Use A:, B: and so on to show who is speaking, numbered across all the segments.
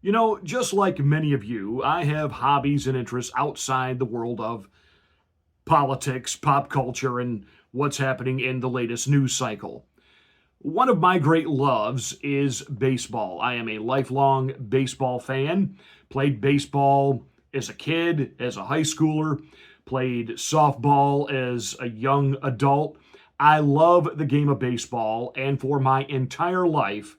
A: You know, just like many of you, I have hobbies and interests outside the world of politics, pop culture, and what's happening in the latest news cycle. One of my great loves is baseball. I am a lifelong baseball fan. Played baseball as a kid, as a high schooler, played softball as a young adult. I love the game of baseball, and for my entire life,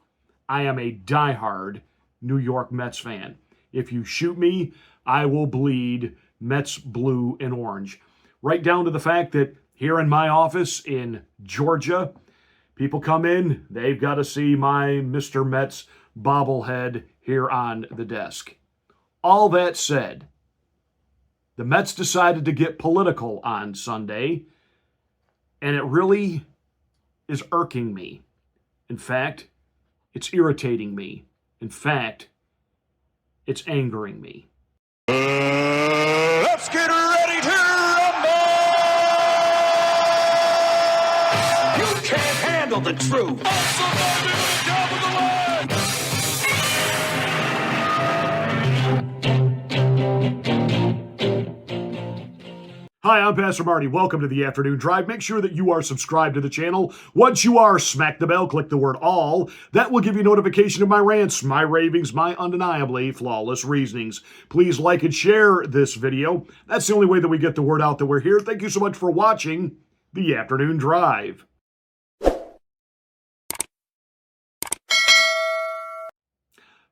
A: I am a diehard New York Mets fan. If you shoot me, I will bleed Mets blue and orange. Right down to the fact that here in my office in Georgia, people come in, they've got to see my Mr. Mets bobblehead here on the desk. All that said, the Mets decided to get political on Sunday, and it really is irking me. In fact, it's irritating me. In fact, it's angering me.
B: Let's get ready to rumble! You can't handle the truth. Somebody on top of the line!
A: Hi, I'm Pastor Marty. Welcome to the Afternoon Drive. Make sure that you are subscribed to the channel. Once you are, smack the bell, click the word all. That will give you notification of my rants, my ravings, my undeniably flawless reasonings. Please like and share this video. That's the only way that we get the word out that we're here. Thank you so much for watching the Afternoon Drive.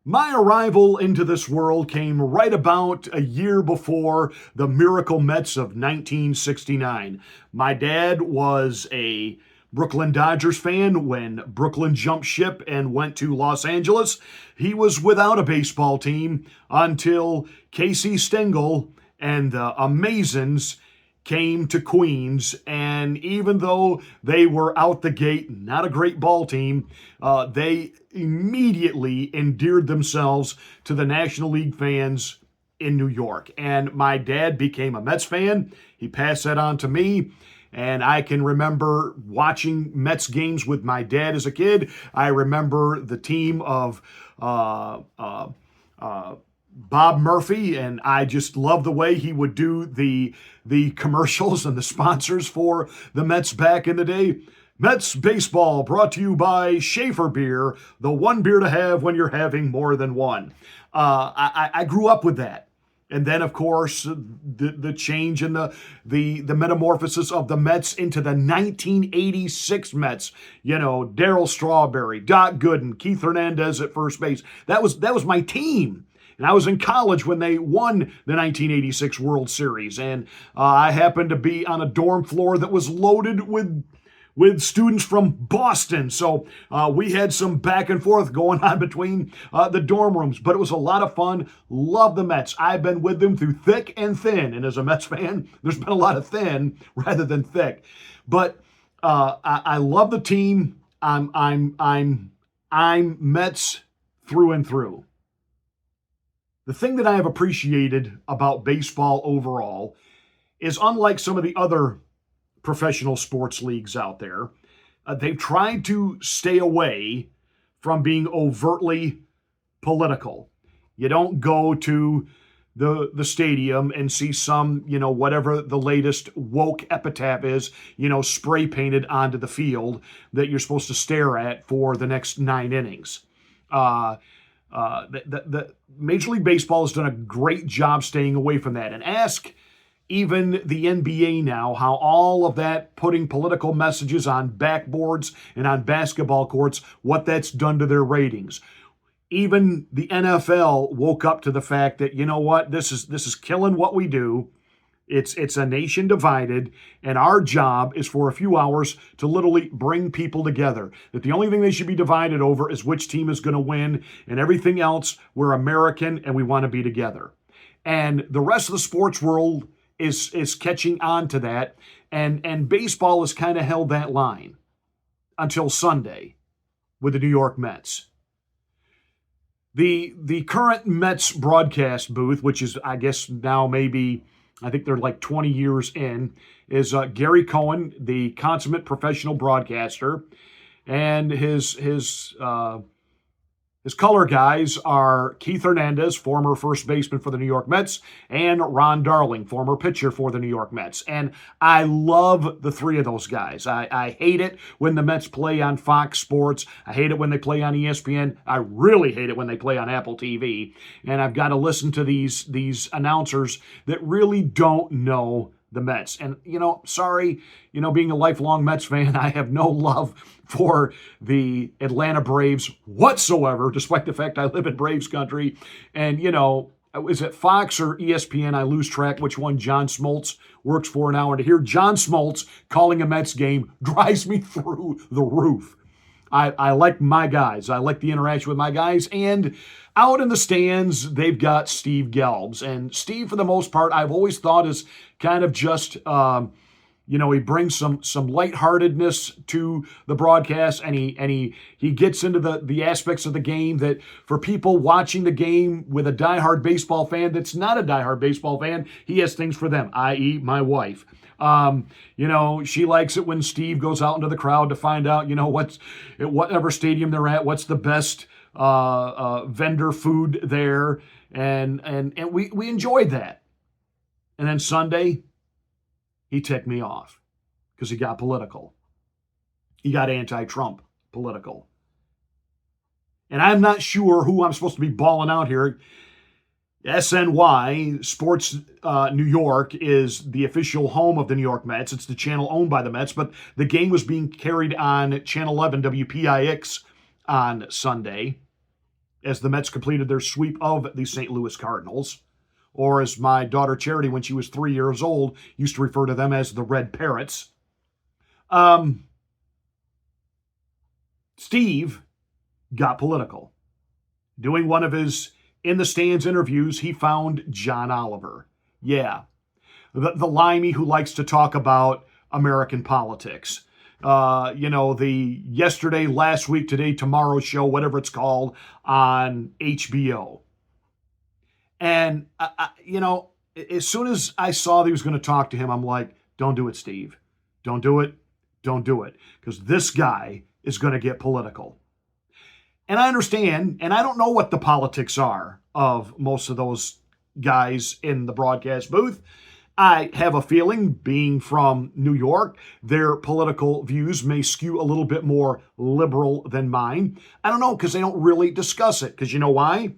A: My arrival into this world came right about a year before the Miracle Mets of 1969. My dad was a Brooklyn Dodgers fan when Brooklyn jumped ship and went to Los Angeles. He was without a baseball team until Casey Stengel and the Amazons came to Queens, and even though they were out the gate, not a great ball team, they immediately endeared themselves to the National League fans in New York. And my dad became a Mets fan. He passed that on to me. And I can remember watching Mets games with my dad as a kid. I remember the team of Bob Murphy, and I just love the way he would do the commercials and the sponsors for the Mets back in the day. Mets baseball brought to you by Schaefer Beer, the one beer to have when you're having more than one. I grew up with that. And then, of course, the change in the metamorphosis of the Mets into the 1986 Mets. You know, Darryl Strawberry, Doc Gooden, Keith Hernandez at first base. That was my team. And I was in college when they won the 1986 World Series. And I happened to be on a dorm floor that was loaded with students from Boston. So we had some back and forth going on between the dorm rooms. But it was a lot of fun. Love the Mets. I've been with them through thick and thin. And as a Mets fan, there's been a lot of thin rather than thick. But I love the team. I'm Mets through and through. The thing that I have appreciated about baseball overall is, unlike some of the other professional sports leagues out there, they've tried to stay away from being overtly political. You don't go to the stadium and see some, whatever the latest woke epitaph is, spray painted onto the field that you're supposed to stare at for the next 9 innings. The Major League Baseball has done a great job staying away from that. And ask even the NBA now how all of that, putting political messages on backboards and on basketball courts, what that's done to their ratings. Even the NFL woke up to the fact that, you know what, this is killing what we do. It's a nation divided, and our job is for a few hours to literally bring people together. That the only thing they should be divided over is which team is going to win, and everything else, we're American and we want to be together. And the rest of the sports world is catching on to that, and baseball has kind of held that line until Sunday with the New York Mets. The current Mets broadcast booth, which is, I guess, now maybe, I think they're like 20 years in, is Gary Cohen, the consummate professional broadcaster, and his His color guys are Keith Hernandez, former first baseman for the New York Mets, and Ron Darling, former pitcher for the New York Mets. And I love the three of those guys. I hate it when the Mets play on Fox Sports. I hate it when they play on ESPN. I really hate it when they play on Apple TV. And I've got to listen to these announcers that really don't know the Mets. And, sorry, being a lifelong Mets fan, I have no love for the Atlanta Braves whatsoever, despite the fact I live in Braves country. And, is it Fox or ESPN? I lose track which one John Smoltz works for now. And to hear John Smoltz calling a Mets game drives me through the roof. I like my guys. I like the interaction with my guys. And out in the stands, they've got Steve Gelbs. And Steve, for the most part, I've always thought is kind of just, he brings some lightheartedness to the broadcast, and he gets into the aspects of the game that for people watching the game with a diehard baseball fan that's not a diehard baseball fan, he has things for them, i.e. my wife. She likes it when Steve goes out into the crowd to find out, what's at whatever stadium they're at, what's the best vendor food there, and we enjoyed that. And then Sunday, he ticked me off because he got political. He got anti-Trump political. And I'm not sure who I'm supposed to be balling out here. SNY Sports New York is the official home of the New York Mets. It's the channel owned by the Mets, but the game was being carried on Channel 11 WPIX on Sunday as the Mets completed their sweep of the St. Louis Cardinals. Or as my daughter Charity, when she was 3 years old, used to refer to them as the Red Parrots. Steve got political. Doing one of his in the stands interviews, he found John Oliver. Yeah, the limey who likes to talk about American politics. The yesterday, last week, today, tomorrow show, whatever it's called, on HBO. And, as soon as I saw that he was going to talk to him, I'm like, don't do it, Steve. Don't do it. Don't do it. Because this guy is going to get political. And I understand, and I don't know what the politics are of most of those guys in the broadcast booth. I have a feeling, being from New York, their political views may skew a little bit more liberal than mine. I don't know, because they don't really discuss it. Because you know why?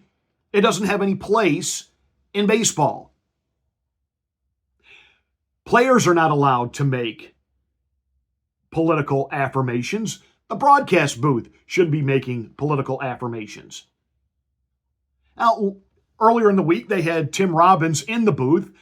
A: It doesn't have any place in baseball. Players are not allowed to make political affirmations. The broadcast booth should be making political affirmations. Now, earlier in the week, they had Tim Robbins in the booth.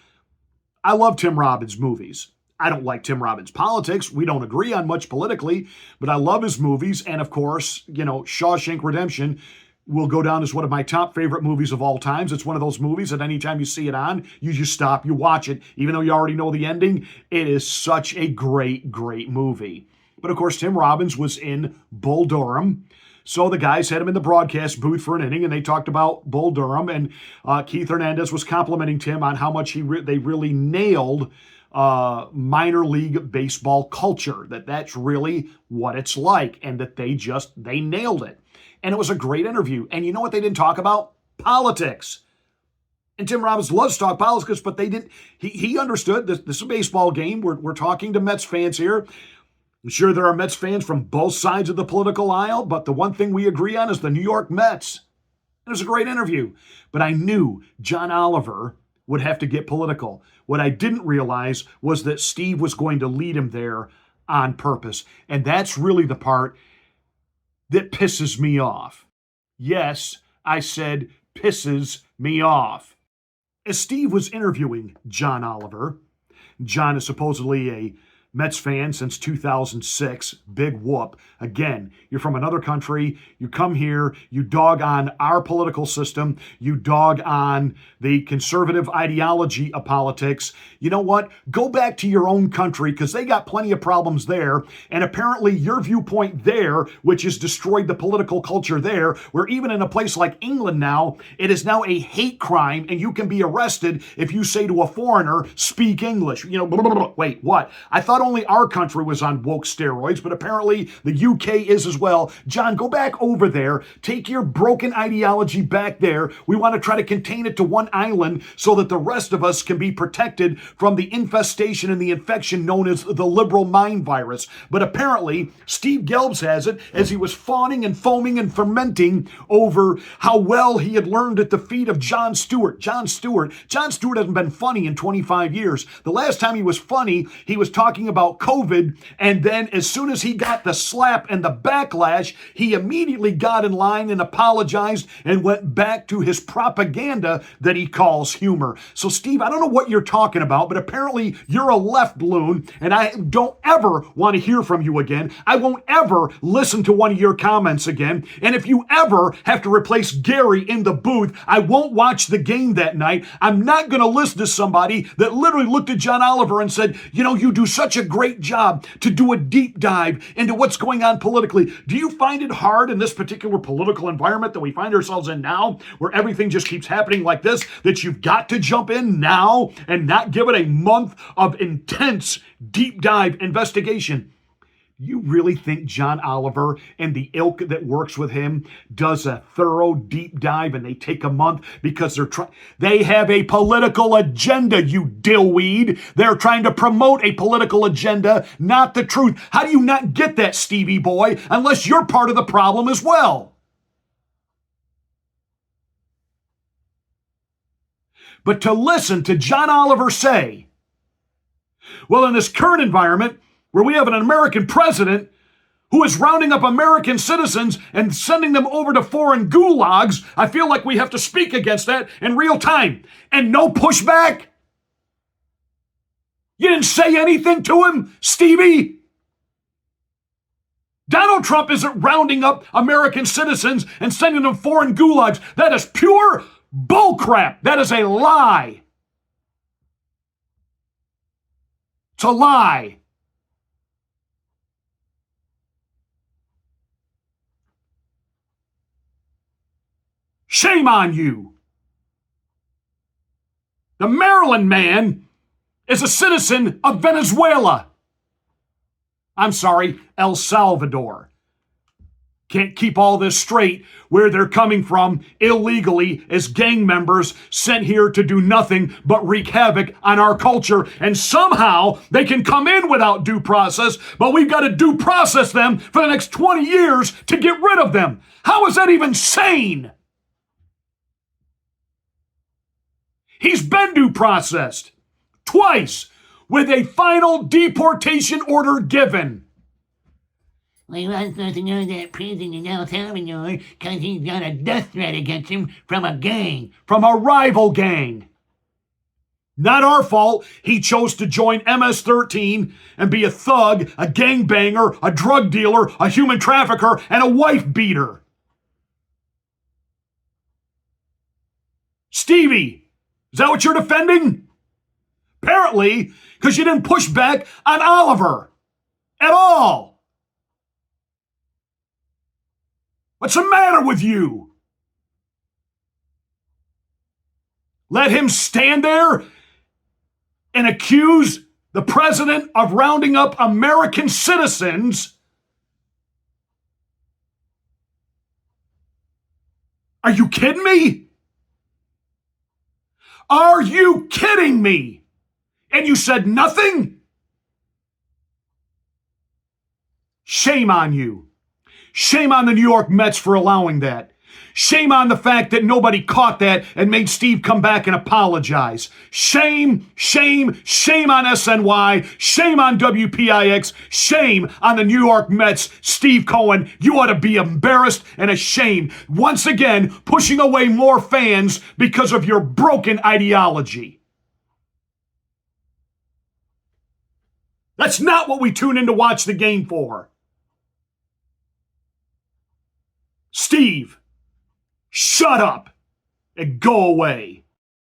A: I love Tim Robbins' movies. I don't like Tim Robbins' politics. We don't agree on much politically, but I love his movies. And of course, Shawshank Redemption will go down as one of my top favorite movies of all times. It's one of those movies that anytime you see it on, you just stop, you watch it. Even though you already know the ending, it is such a great, great movie. But of course, Tim Robbins was in Bull Durham. So the guys had him in the broadcast booth for an inning, and they talked about Bull Durham. And Keith Hernandez was complimenting Tim on how much they really nailed minor league baseball culture, that's really what it's like, and that they nailed it. And it was a great interview. And you know what they didn't talk about? Politics. And Tim Robbins loves to talk politics, but they didn't. He understood this is a baseball game. We're talking to Mets fans here. I'm sure there are Mets fans from both sides of the political aisle, but the one thing we agree on is the New York Mets. It was a great interview. But I knew John Oliver would have to get political. What I didn't realize was that Steve was going to lead him there on purpose. And that's really the part that pisses me off. Yes, I said pisses me off. As Steve was interviewing John Oliver, John is supposedly a Mets fan since 2006. Big whoop. Again, you're from another country. You come here. You dog on our political system. You dog on the conservative ideology of politics. You know what? Go back to your own country because they got plenty of problems there. And apparently your viewpoint there, which has destroyed the political culture there, where even in a place like England now, it is now a hate crime and you can be arrested if you say to a foreigner, speak English. Wait, what? I thought only our country was on woke steroids, but apparently the UK is as well. John, go back over there. Take your broken ideology back there. We want to try to contain it to one island so that the rest of us can be protected from the infestation and the infection known as the liberal mind virus. But apparently, Steve Gelbs has it as he was fawning and foaming and fermenting over how well he had learned at the feet of Jon Stewart. Jon Stewart hasn't been funny in 25 years. The last time he was funny, he was talking about COVID, and then as soon as he got the slap and the backlash, he immediately got in line and apologized and went back to his propaganda that he calls humor. So Steve, I don't know what you're talking about, but apparently you're a left loon, and I don't ever want to hear from you again. I won't ever listen to one of your comments again, and if you ever have to replace Gary in the booth, I won't watch the game that night. I'm not going to listen to somebody that literally looked at John Oliver and said, you know, you do such a great job to do a deep dive into what's going on politically. Do you find it hard in this particular political environment that we find ourselves in now, where everything just keeps happening like this, that you've got to jump in now and not give it a month of intense deep dive investigation? You really think John Oliver and the ilk that works with him does a thorough deep dive and they take a month because they have a political agenda, you dillweed. They're trying to promote a political agenda, not the truth. How do you not get that, Stevie boy, unless you're part of the problem as well? But to listen to John Oliver say, well, in this current environment, where we have an American president who is rounding up American citizens and sending them over to foreign gulags, I feel like we have to speak against that in real time. And no pushback? You didn't say anything to him, Stevie? Donald Trump isn't rounding up American citizens and sending them foreign gulags. That is pure bullcrap. That is a lie. It's a lie. Shame on you. The Maryland man is a citizen of Venezuela. I'm sorry, El Salvador. Can't keep all this straight where they're coming from illegally as gang members sent here to do nothing but wreak havoc on our culture. And somehow they can come in without due process, but we've got to due process them for the next 20 years to get rid of them. How is that even sane? He's been due processed twice with a final deportation order given.
C: We weren't supposed to know that prison in El Salvador because he's got a death threat against him from a gang.
A: From a rival gang. Not our fault he chose to join MS-13 and be a thug, a gangbanger, a drug dealer, a human trafficker, and a wife beater. Stevie, is that what you're defending? Apparently, because you didn't push back on Oliver at all. What's the matter with you? Let him stand there and accuse the president of rounding up American citizens. Are you kidding me? Are you kidding me? And you said nothing? Shame on you. Shame on the New York Mets for allowing that. Shame on the fact that nobody caught that and made Steve come back and apologize. Shame, shame, shame on SNY. Shame on WPIX. Shame on the New York Mets. Steve Cohen, you ought to be embarrassed and ashamed. Once again, pushing away more fans because of your broken ideology. That's not what we tune in to watch the game for. Steve, shut up and go away.